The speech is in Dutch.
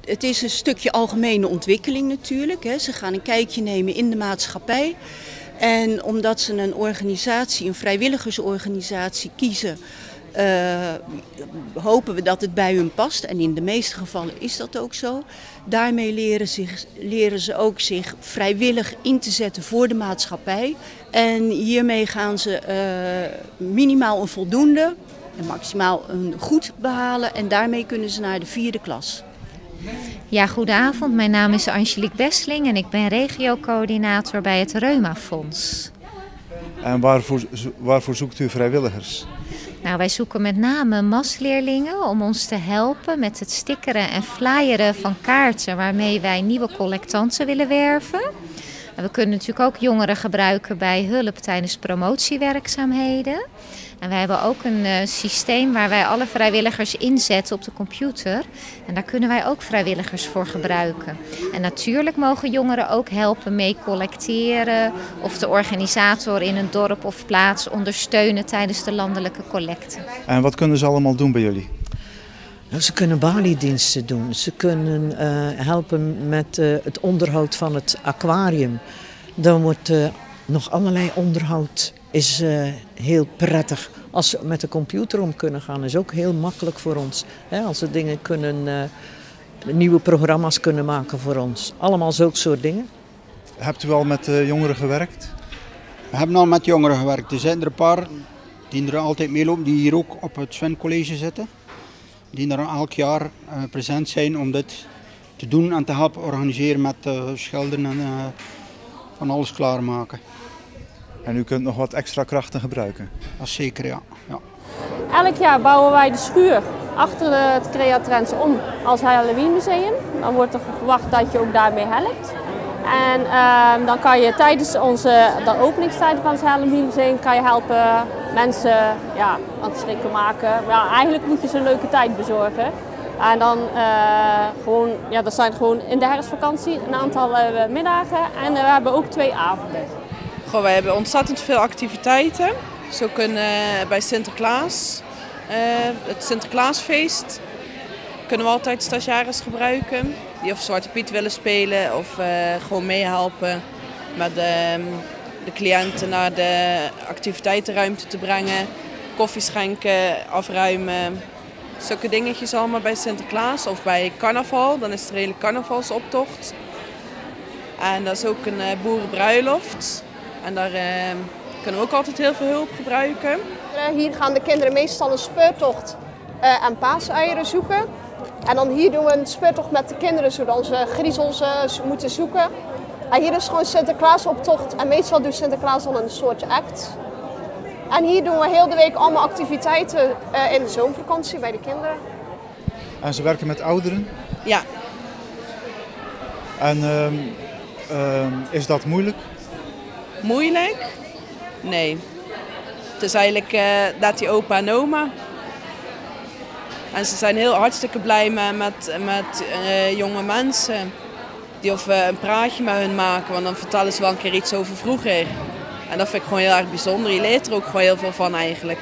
Het is een stukje algemene ontwikkeling natuurlijk. Hè. Ze gaan een kijkje nemen in de maatschappij. En omdat ze een vrijwilligersorganisatie kiezen, hopen we dat het bij hun past. En in de meeste gevallen is dat ook zo. Daarmee leren ze ook zich vrijwillig in te zetten voor de maatschappij. En hiermee gaan ze minimaal een voldoende en maximaal een goed behalen. En daarmee kunnen ze naar de 4e klas. Ja, goedenavond. Mijn naam is Angelique Besseling en ik ben regiocoördinator bij het Reumafonds. En waarvoor zoekt u vrijwilligers? Nou, wij zoeken met name MAS-leerlingen om ons te helpen met het stickeren en flyeren van kaarten waarmee wij nieuwe collectanten willen werven. En we kunnen natuurlijk ook jongeren gebruiken bij hulp tijdens promotiewerkzaamheden. En wij hebben ook een systeem waar wij alle vrijwilligers inzetten op de computer. En daar kunnen wij ook vrijwilligers voor gebruiken. En natuurlijk mogen jongeren ook helpen mee collecteren of de organisator in een dorp of plaats ondersteunen tijdens de landelijke collecte. En wat kunnen ze allemaal doen bij jullie? Ze kunnen baliediensten doen, ze kunnen helpen met het onderhoud van het aquarium. Dan wordt nog allerlei onderhoud, is heel prettig. Als ze met de computer om kunnen gaan, is ook heel makkelijk voor ons. Als ze dingen kunnen, nieuwe programma's kunnen maken voor ons. Allemaal zulke soort dingen. Hebt u al met jongeren gewerkt? We hebben al met jongeren gewerkt. Er zijn er een paar die er altijd meelopen, die hier ook op het Sven College zitten. Die er elk jaar present zijn om dit te doen en te helpen organiseren met schilderen en van alles klaarmaken. En u kunt nog wat extra krachten gebruiken? Dat is zeker, ja. Elk jaar bouwen wij de schuur achter het Creatrends om als Halloween museum. Dan wordt er verwacht dat je ook daarmee helpt. En dan kan je tijdens de openingstijden van het Halloween museum kan je helpen mensen aan het schrikken maken. Ja, eigenlijk moet je ze een leuke tijd bezorgen. En dan dat zijn gewoon in de herfstvakantie een aantal middagen en we hebben ook 2 avonden. Goh, wij hebben ontzettend veel activiteiten. Zo kunnen bij Sinterklaas, het Sinterklaasfeest, kunnen we altijd stagiaires gebruiken. Die of Zwarte Piet willen spelen of gewoon meehelpen met de cliënten naar de activiteitenruimte te brengen. Koffie schenken, afruimen. Zulke dingetjes allemaal bij Sinterklaas of bij carnaval. Dan is er een hele carnavalsoptocht. En dat is ook een boerenbruiloft. En daar kunnen we ook altijd heel veel hulp gebruiken. Hier gaan de kinderen meestal een speurtocht en paaseieren zoeken. En dan hier doen we een speurtocht met de kinderen, zodat ze griezels moeten zoeken. En hier is gewoon Sinterklaasoptocht en meestal doet Sinterklaas dan een soort act. En hier doen we heel de week allemaal activiteiten in de zomervakantie bij de kinderen. En ze werken met ouderen? Ja. En is dat moeilijk? Moeilijk? Nee. Het is eigenlijk net die opa en oma. En ze zijn hartstikke blij met jonge mensen. Die of een praatje met hun maken, want dan vertellen ze wel een keer iets over vroeger. En dat vind ik gewoon heel erg bijzonder. Je leert er ook gewoon heel veel van eigenlijk.